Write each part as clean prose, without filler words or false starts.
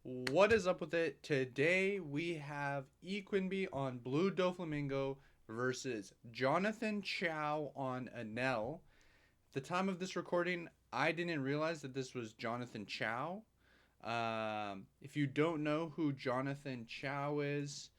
What is up with it? Today we have Equinby on blue Doflamingo versus Jonathan Chao on Enel. At the time of this recording, I didn't realize that this was Jonathan Chao. If you don't know who Jonathan Chao is,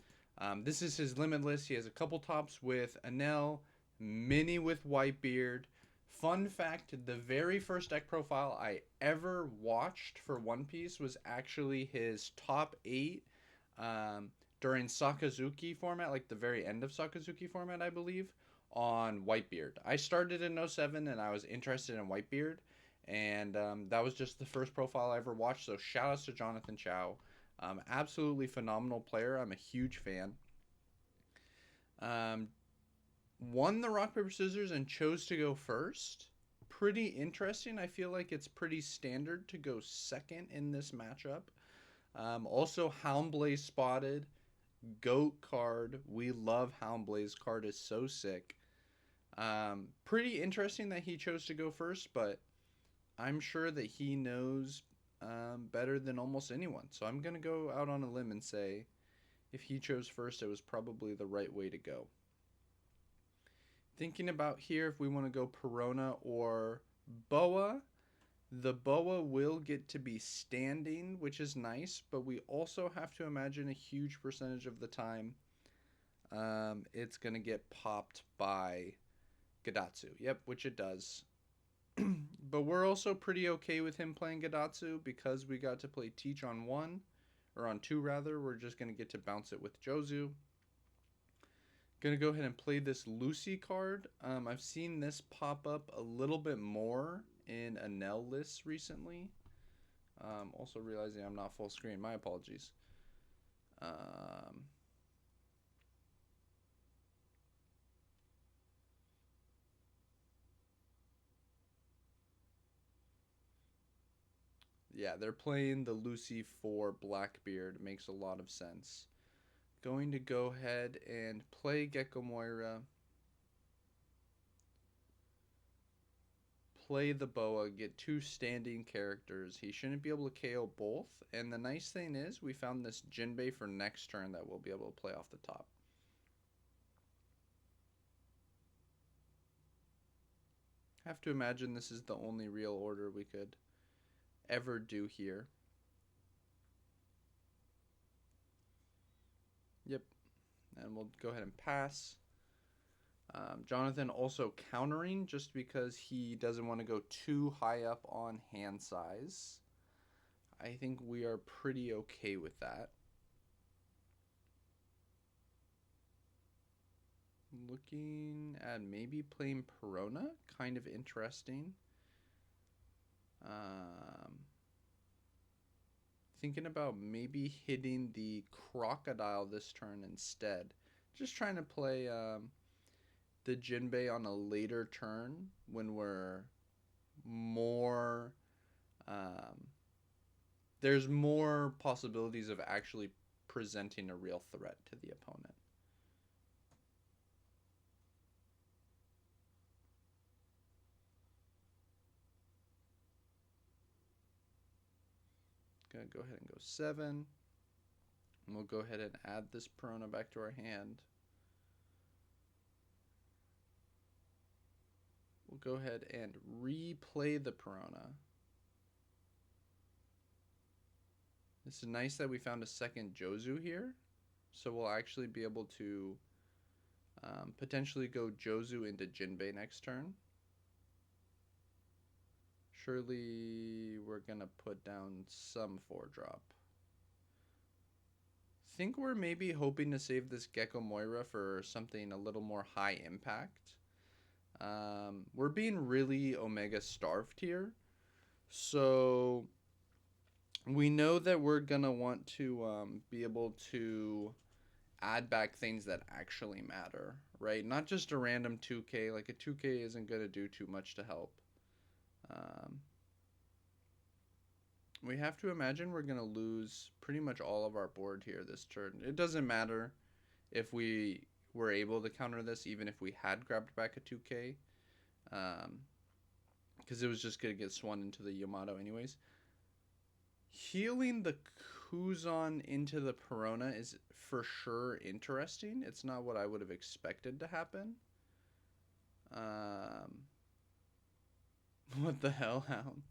this is his limitless. He has a couple tops with Enel, mini with Whitebeard. Fun fact, the very first deck profile I ever watched for One Piece was actually his top 8 um, during Sakazuki format, like the very end of Sakazuki format, I believe, on Whitebeard. I started in '07 and I was interested in Whitebeard, and that was just the first profile I ever watched. So shout outs to Jonathan Chao. Absolutely phenomenal player. I'm a huge fan. Um, Won the rock paper scissors and chose to go first. Pretty interesting. I feel like it's pretty standard to go second in this matchup. Also, Houndblaze spotted. Goat card. We love Houndblaze card. Is so sick. Pretty interesting that he chose to go first, but I'm sure that he knows better than almost anyone. So I'm going to go out on a limb and say if he chose first, it was probably the right way to go. Thinking about here if we want to go Perona or Boa. The Boa will get to be standing, which is nice, but we also have to imagine a huge percentage of the time it's going to get popped by Gadatsu. Yep, which it does. But we're also pretty okay with him playing Gadatsu because we got to play Teach on 1, or on 2 rather. We're just going to get to bounce it with Jozu. Gonna go ahead and play this Lucy card. I've seen this pop up a little bit more in Enel lists recently. Also realizing I'm not full screen. My apologies. Um, yeah, they're playing the Lucy for Blackbeard. Makes a lot of sense. Going to go ahead and play Gecko Moira. Play the Boa, get 2 standing characters. He shouldn't be able to KO both. And the nice thing is, we found this Jinbei for next turn that we'll be able to play off the top. Have to imagine this is the only real order we could ever do here. Yep. And we'll go ahead and pass. Jonathan also countering just because he doesn't want to go too high up on hand size. I think we are pretty okay with that. Looking at maybe playing Perona, kind of interesting. Um, Thinking about maybe hitting the Crocodile this turn instead. Just trying to play the Jinbei on a later turn when we're more. Um, there's more possibilities of actually presenting a real threat to the opponent. Gonna go ahead and go 7. And we'll go ahead and add this Perona back to our hand. We'll go ahead and replay the Perona. It's nice that we found a second Jozu here. So we'll actually be able to potentially go Jozu into Jinbei next turn. Surely we're going to put down some 4-drop. Think we're maybe hoping to save this Gecko Moira for something a little more high impact. We're being really Omega starved here. So we know that we're going to want to be able to add back things that actually matter, right? Not just a random 2K. Like a 2K isn't going to do too much to help. Um, we have to imagine we're going to lose pretty much all of our board here this turn. It doesn't matter if we were able to counter this, even if we had grabbed back a 2K. Because it was just going to get swung into the Yamato anyways. Healing the Kuzan into the Perona is for sure interesting. It's not what I would have expected to happen. What the hell, Hound?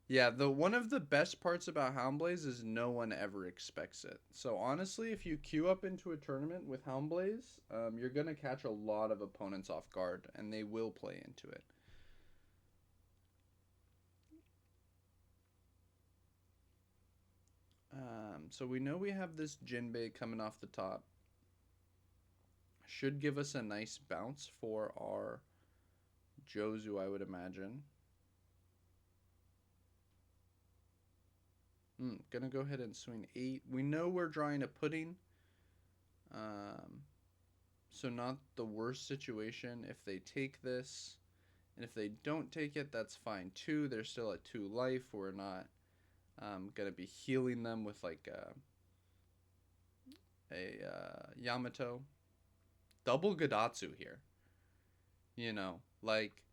Yeah, the one of the best parts about Houndblaze is no one ever expects it. So honestly, if you queue up into a tournament with Houndblaze, you're gonna catch a lot of opponents off guard, and they will play into it. So we know we have this Jinbei coming off the top. Should give us a nice bounce for our Jozu, I would imagine. Gonna go ahead and swing 8. We know we're drawing a pudding. So not the worst situation if they take this. And if they don't take it, that's fine too. They're still at 2 life. We're not gonna be healing them with like a Yamato. Double Gadatsu here. You know, like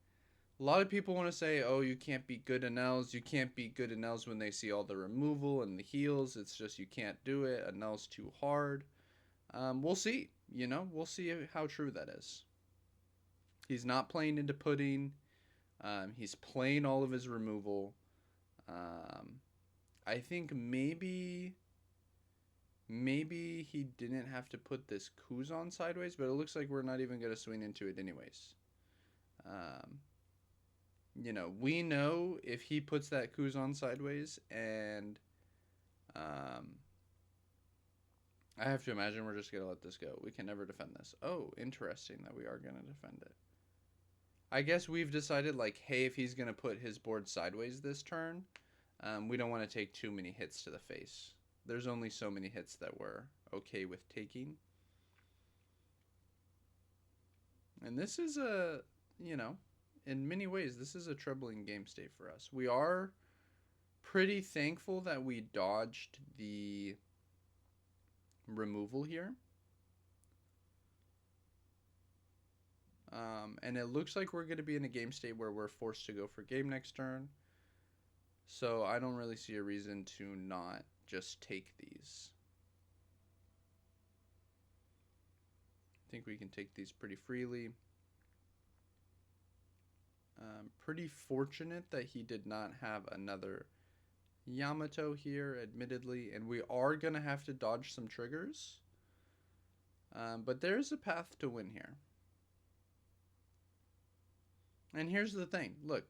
a lot of people want to say, oh, you can't beat good Enels. You can't beat good Enels when they see all the removal and the heals. It's just you can't do it. Enel's too hard. We'll see. You know, we'll see how true that is. He's not playing into pudding. He's playing all of his removal. I think maybe he didn't have to put this Kuzan sideways, but it looks like we're not even going to swing into it anyways. You know, we know if he puts that Kuzan sideways, and I have to imagine we're just going to let this go. We can never defend this. Oh, interesting that we are going to defend it. I guess we've decided, like, hey, if he's going to put his board sideways this turn, we don't want to take too many hits to the face. There's only so many hits that we're okay with taking. And this is a, you know, in many ways, this is a troubling game state for us. We are pretty thankful that we dodged the removal here. And it looks like we're going to be in a game state where we're forced to go for game next turn. So I don't really see a reason to not just take these. I think we can take these pretty freely. Pretty fortunate that he did not have another Yamato here, admittedly. And we are going to have to dodge some triggers. But there's a path to win here. And here's the thing. Look,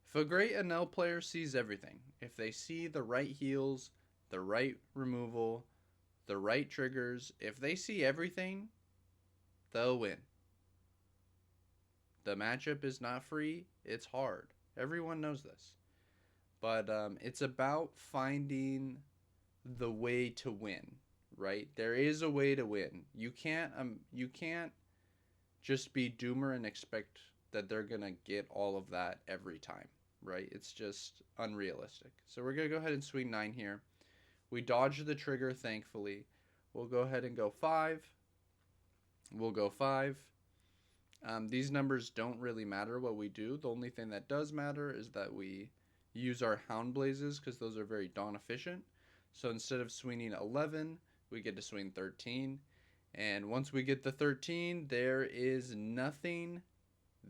if a great Enel player sees everything, if they see the right heals, the right removal, the right triggers, if they see everything, they'll win. The matchup is not free. It's hard. Everyone knows this. But it's about finding the way to win, right? There is a way to win. You can't just be doomer and expect that they're going to get all of that every time, right? It's just unrealistic. So we're going to go ahead and swing 9 here. We dodged the trigger, thankfully. We'll go ahead and go 5. We'll go 5. These numbers don't really matter what we do. The only thing that does matter is that we use our Hound Blazes because those are very Dawn efficient. So instead of swinging 11, we get to swing 13. And once we get the 13, there is nothing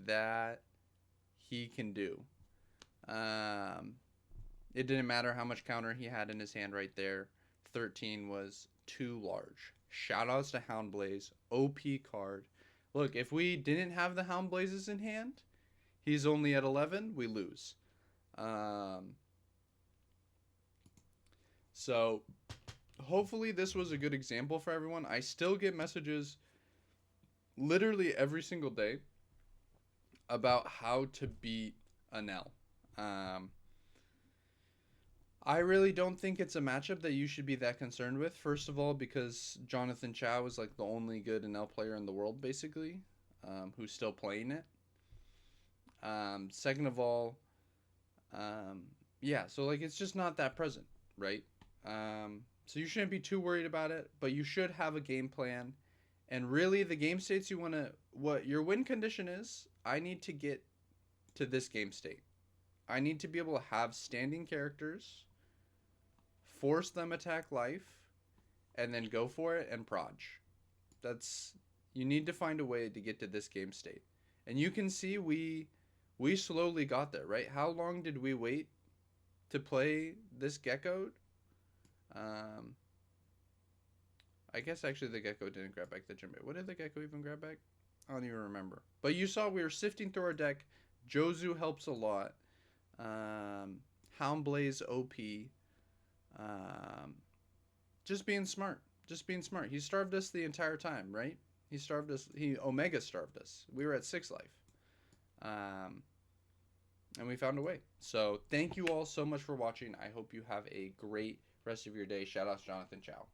that he can do. It didn't matter how much counter he had in his hand right there. 13 was too large. Shoutouts to Houndblaze. OP card. Look, if we didn't have the Houndblazes in hand, he's only at 11, we lose. So hopefully this was a good example for everyone. I still get messages literally every single day about how to beat Enel. I really don't think it's a matchup that you should be that concerned with. First of all, because Jonathan Chao is like the only good Enel player in the world, basically, who's still playing it. Second of all, yeah, so like it's just not that present, right? So you shouldn't be too worried about it, but you should have a game plan. And really, the game states you want to, what your win condition is, I need to get to this game state. I need to be able to have standing characters force them attack life, and then go for it and proj. That's You need to find a way to get to this game state. And you can see we slowly got there, right? How long did we wait to play this gecko? Um, I guess actually the gecko didn't grab back the Jinbei. What did the gecko even grab back? I don't even remember. But you saw we were sifting through our deck. Jozu helps a lot. Houndblaze OP. Um, just being smart. Just being smart. He starved us the entire time, right? He starved us. He Omega starved us. We were at 6 life. And we found a way. So thank you all so much for watching. I hope you have a great rest of your day. Shout out to Jonathan. Chao.